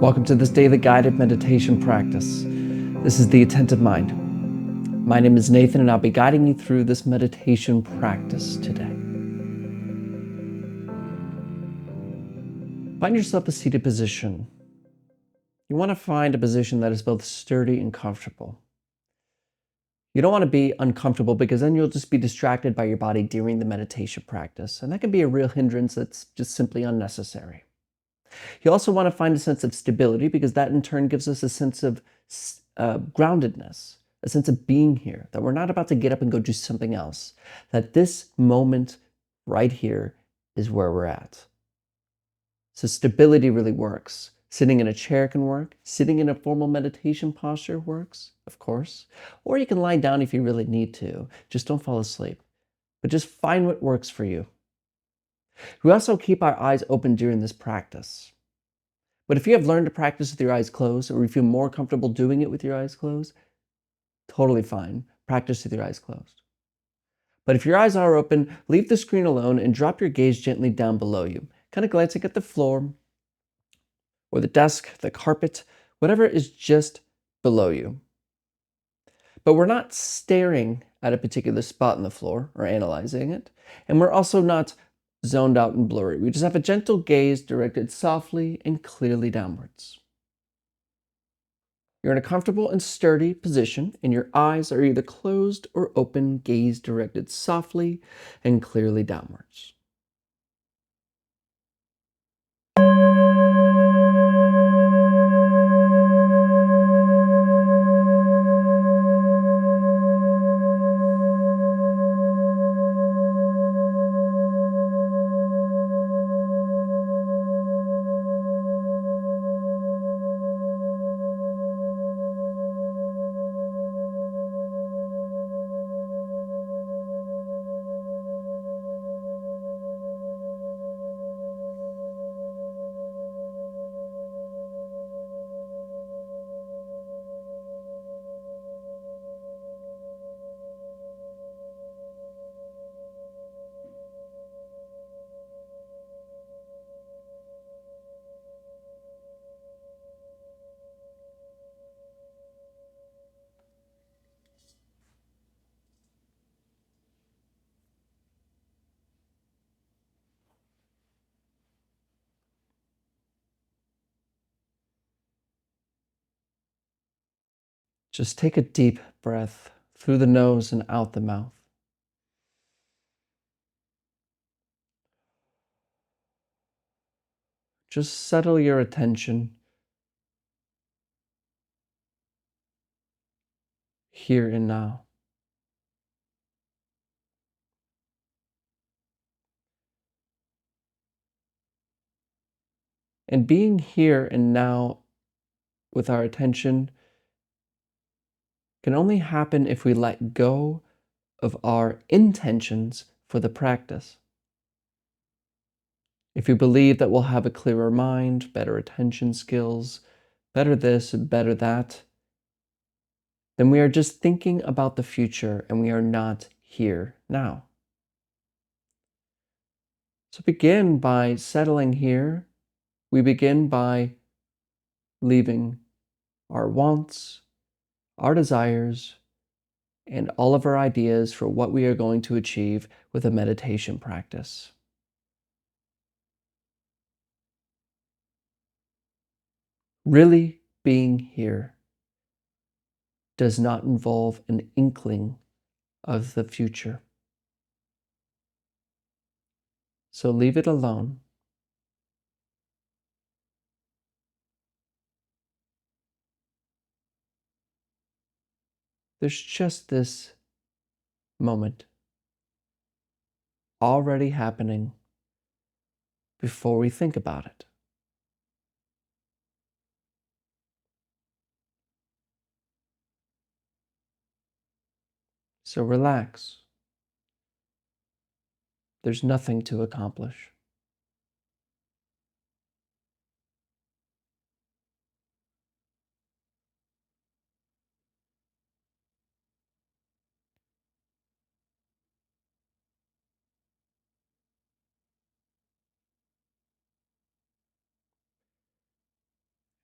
Welcome to this daily guided meditation practice. This is the Attentive Mind. My name is Nathan, and I'll be guiding you through this meditation practice today. Find yourself a seated position. You want to find a position that is both sturdy and comfortable. You don't want to be uncomfortable because then you'll just be distracted by your body during the meditation practice, and that can be a real hindrance that's just simply unnecessary. You also want to find a sense of stability because that in turn gives us a sense of groundedness, a sense of being here, that we're not about to get up and go do something else, that this moment right here is where we're at. So stability really works. Sitting in a chair can work. Sitting in a formal meditation posture works, of course. Or you can lie down if you really need to. Just don't fall asleep. But just find what works for you. We also keep our eyes open during this practice. But if you have learned to practice with your eyes closed, or you feel more comfortable doing it with your eyes closed, totally fine. Practice with your eyes closed. But if your eyes are open, leave the screen alone and drop your gaze gently down below you, kind of glancing at the floor or the desk, the carpet, whatever is just below you. But we're not staring at a particular spot on the floor or analyzing it, and we're also not zoned out and blurry. We just have a gentle gaze directed softly and clearly downwards. You're in a comfortable and sturdy position, and your eyes are either closed or open, gaze directed softly and clearly downwards. Just take a deep breath through the nose and out the mouth. Just settle your attention here and now. And being here and now with our attention can only happen if we let go of our intentions for the practice. If you believe that we'll have a clearer mind, better attention skills, better this, better that, then we are just thinking about the future and we are not here now. So begin by settling here. We begin by leaving our wants, our desires, and all of our ideas for what we are going to achieve with a meditation practice. Really being here does not involve an inkling of the future. So leave it alone. There's just this moment already happening before we think about it. So relax. There's nothing to accomplish.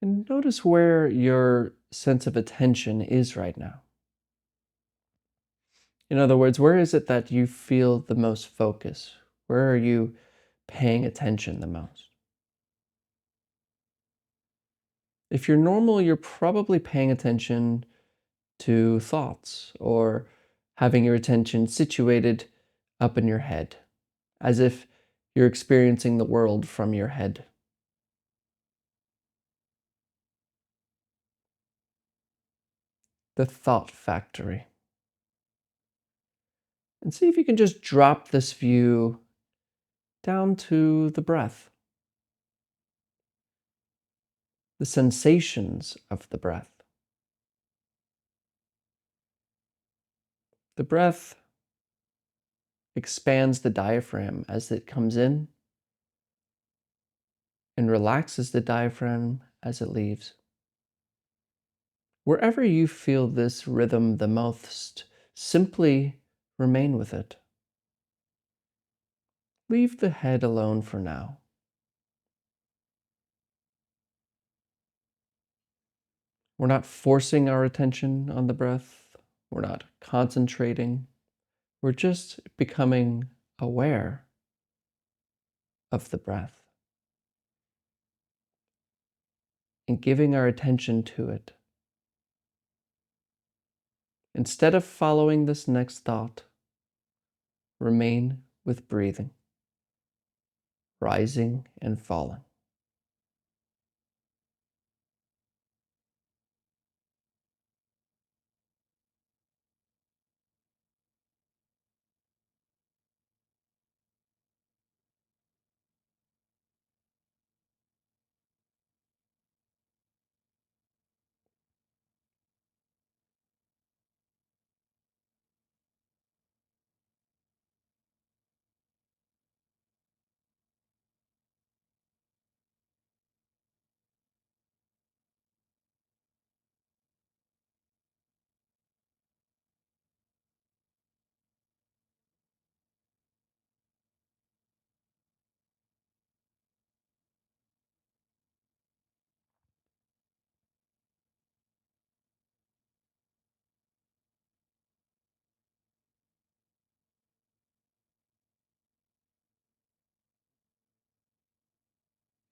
And notice where your sense of attention is right now. In other words, where is it that you feel the most focus? Where are you paying attention the most? If you're normal, you're probably paying attention to thoughts or having your attention situated up in your head, as if you're experiencing the world from your head. The thought factory. And see if you can just drop this view down to the breath, the sensations of the breath. The breath expands the diaphragm as it comes in and relaxes the diaphragm as it leaves. Wherever you feel this rhythm the most, simply remain with it. Leave the head alone for now. We're not forcing our attention on the breath. We're not concentrating. We're just becoming aware of the breath and giving our attention to it. Instead of following this next thought, remain with breathing, rising and falling.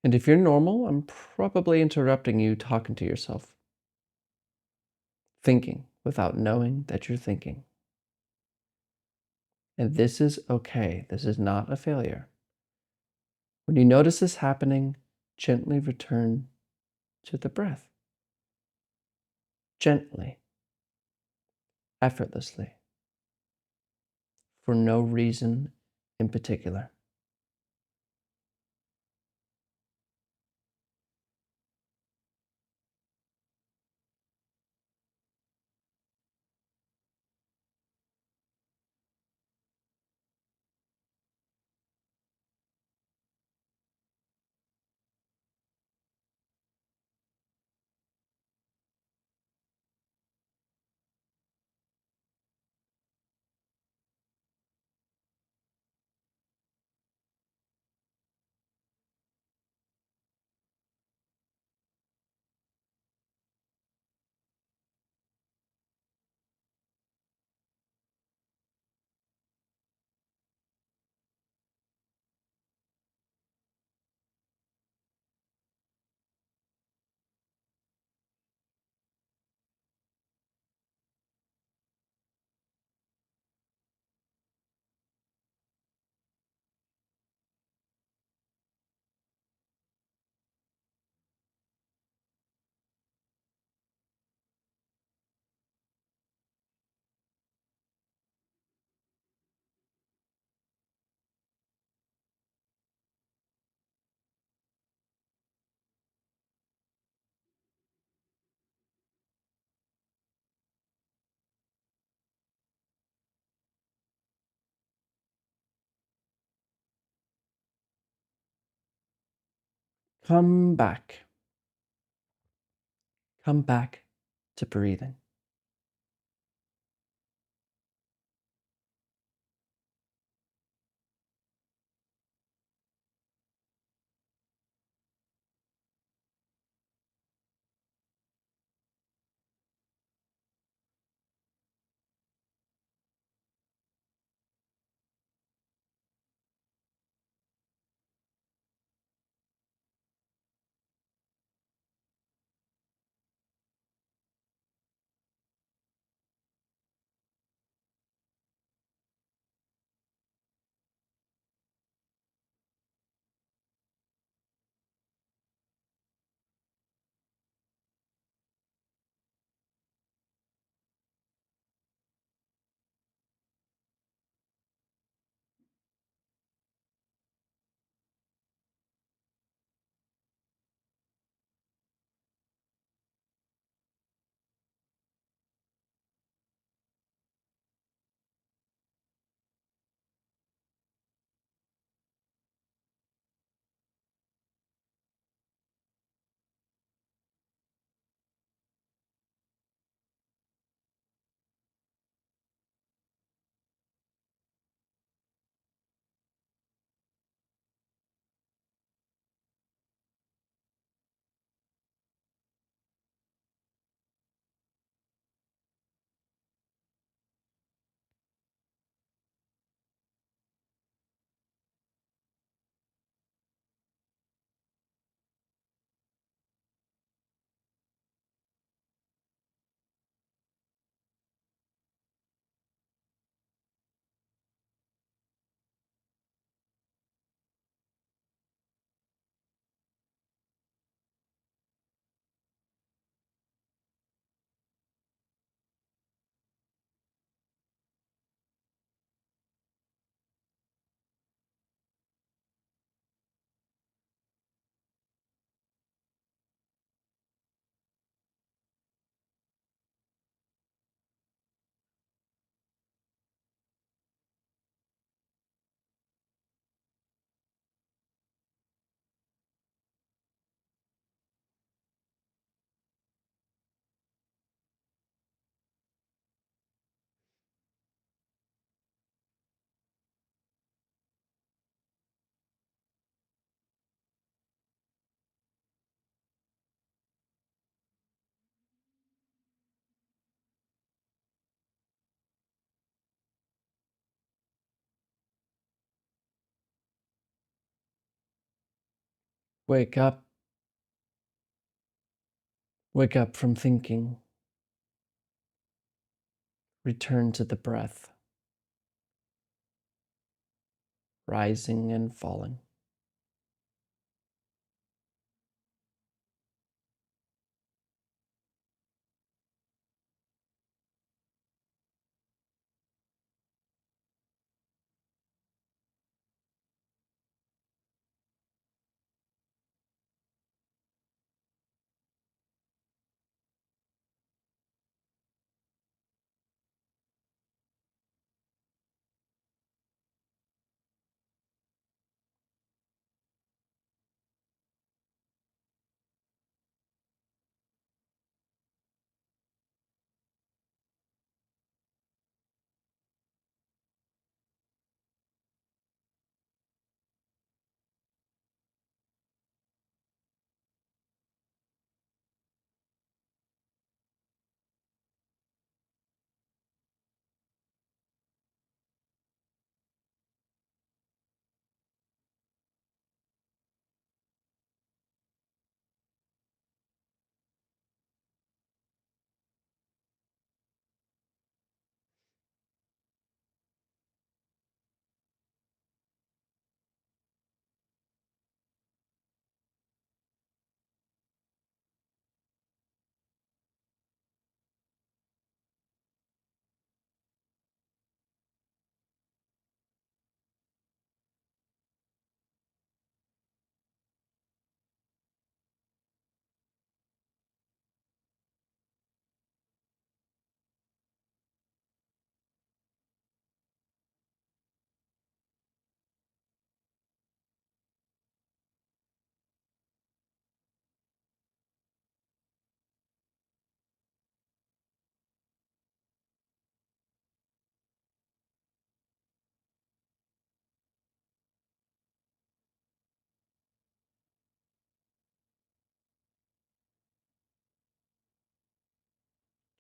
And if you're normal, I'm probably interrupting you talking to yourself, thinking without knowing that you're thinking. And this is okay. This is not a failure. When you notice this happening, gently return to the breath. Gently, effortlessly, for no reason in particular. Come back. Come back to breathing. Wake up. Wake up from thinking. Return to the breath, rising and falling.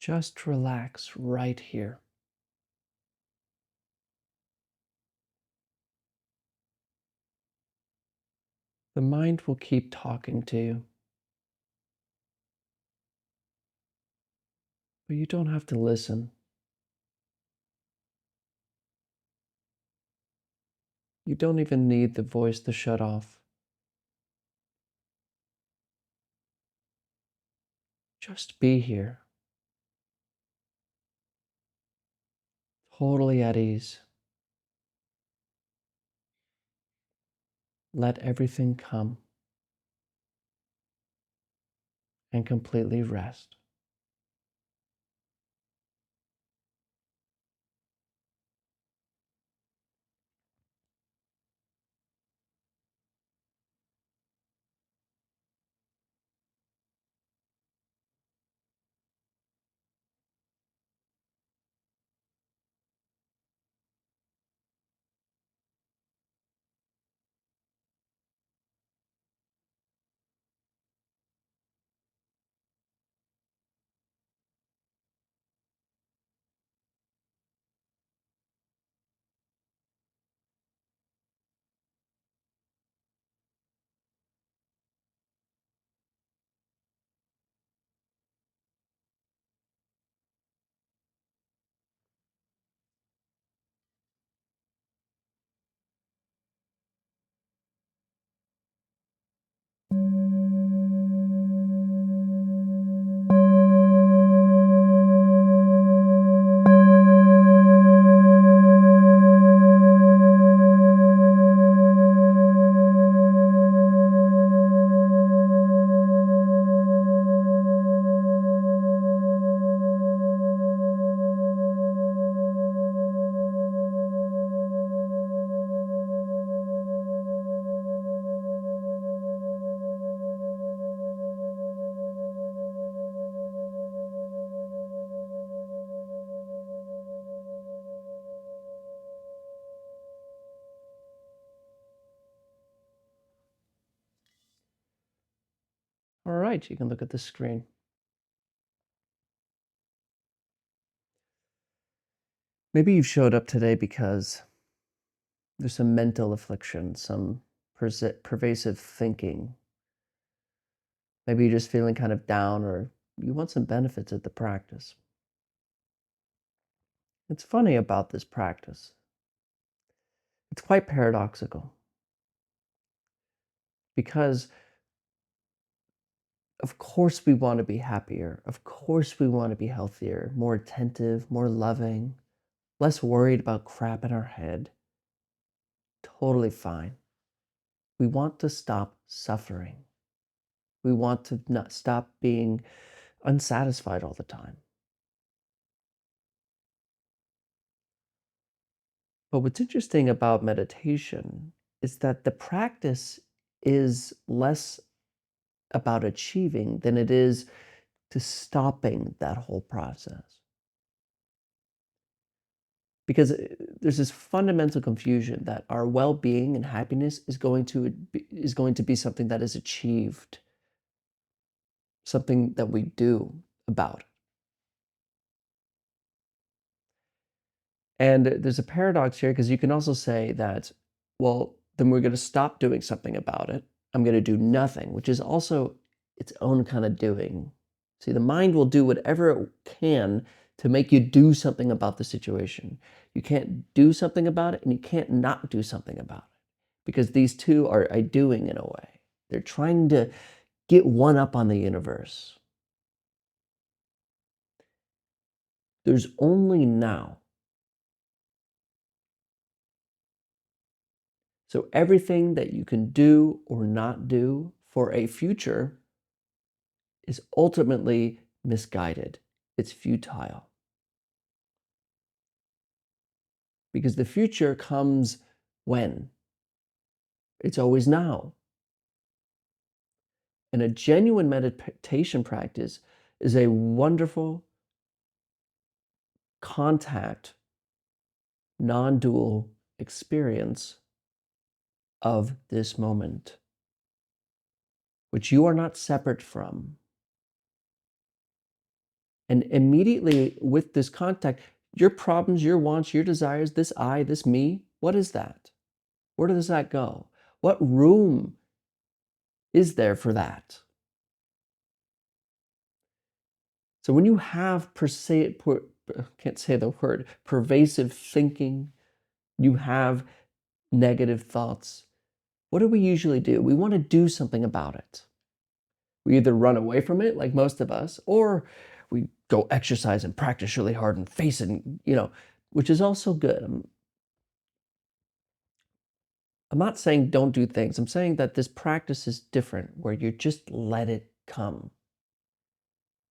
Just relax right here. The mind will keep talking to you, but you don't have to listen. You don't even need the voice to shut off. Just be here, totally at ease. Let everything come and completely rest. All right, you can look at the screen. Maybe you've showed up today because there's some mental affliction, some pervasive thinking Maybe you're just feeling kind of down or you want some benefits of the practice. It's funny about this practice. It's quite paradoxical because, of course, we want to be happier. Of course, we want to be healthier, more attentive, more loving, less worried about crap in our head. Totally fine. We want to stop suffering. We want to not stop being unsatisfied all the time. But what's interesting about meditation is that the practice is less about achieving than it is to stopping that whole process. Because there's this fundamental confusion that our well-being and happiness is going to be something that is achieved, something that we do about it. And there's a paradox here because you can also say that, well, then we're going to stop doing something about it. I'm going to do nothing, which is also its own kind of doing. See, the mind will do whatever it can to make you do something about the situation. You can't do something about it and you can't not do something about it because these two are a doing in a way. They're trying to get one up on the universe. There's only now. So everything that you can do or not do for a future is ultimately misguided. It's futile. Because the future comes when? It's always now. And a genuine meditation practice is a wonderful contact, non-dual experience of this moment, which you are not separate from. And immediately with this contact, your problems, your wants, your desires, this I, this me, what is that? Where does that go? What room is there for that? So when you have, can't say the word, pervasive thinking, you have negative thoughts, what do we usually do? We want to do something about it. We either run away from it, like most of us, or we go exercise and practice really hard and face it, and, which is also good. I'm not saying don't do things. I'm saying that this practice is different, where you just let it come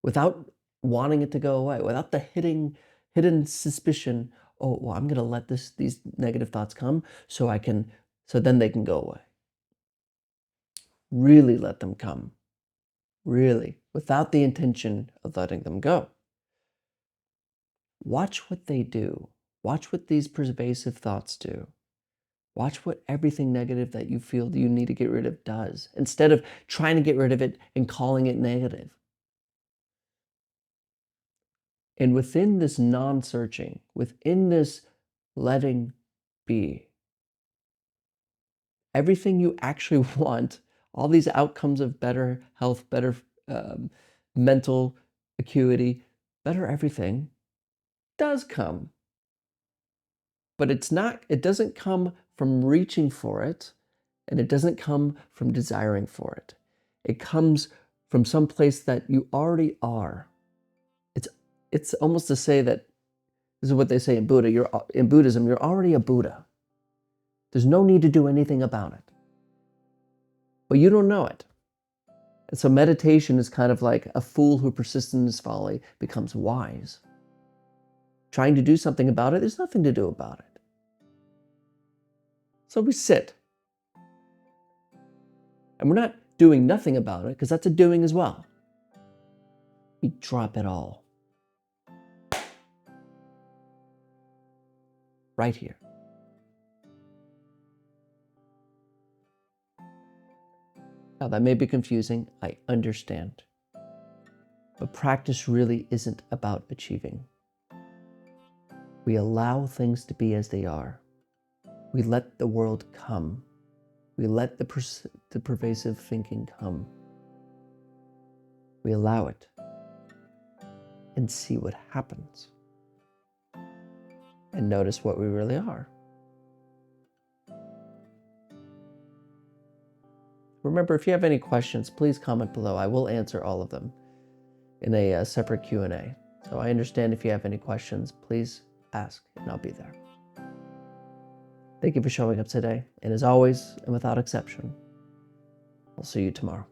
without wanting it to go away, without the hidden suspicion, oh, well, I'm going to let these negative thoughts come so then they can go away. Really let them come. Really, without the intention of letting them go. Watch what they do. Watch what these pervasive thoughts do. Watch what everything negative that you feel you need to get rid of does, instead of trying to get rid of it and calling it negative. And within this non-searching, within this letting be, everything you actually want, all these outcomes of better health, better mental acuity, better everything, does come. But it doesn't come from reaching for it, and it doesn't come from desiring for it. It comes from some place that you already are. It's almost to say that, this is what they say in Buddhism, you're already a Buddha. There's no need to do anything about it. But you don't know it. And so meditation is kind of like a fool who persists in his folly becomes wise. Trying to do something about it, there's nothing to do about it. So we sit. And we're not doing nothing about it, because that's a doing as well. We drop it all. Right here. Now, that may be confusing, I understand. But practice really isn't about achieving. We allow things to be as they are. We let the world come. We let the pervasive thinking come. We allow it and see what happens. And notice what we really are. Remember, if you have any questions, please comment below. I will answer all of them in a separate Q&A. So I understand if you have any questions, please ask and I'll be there. Thank you for showing up today. And as always, and without exception, I'll see you tomorrow.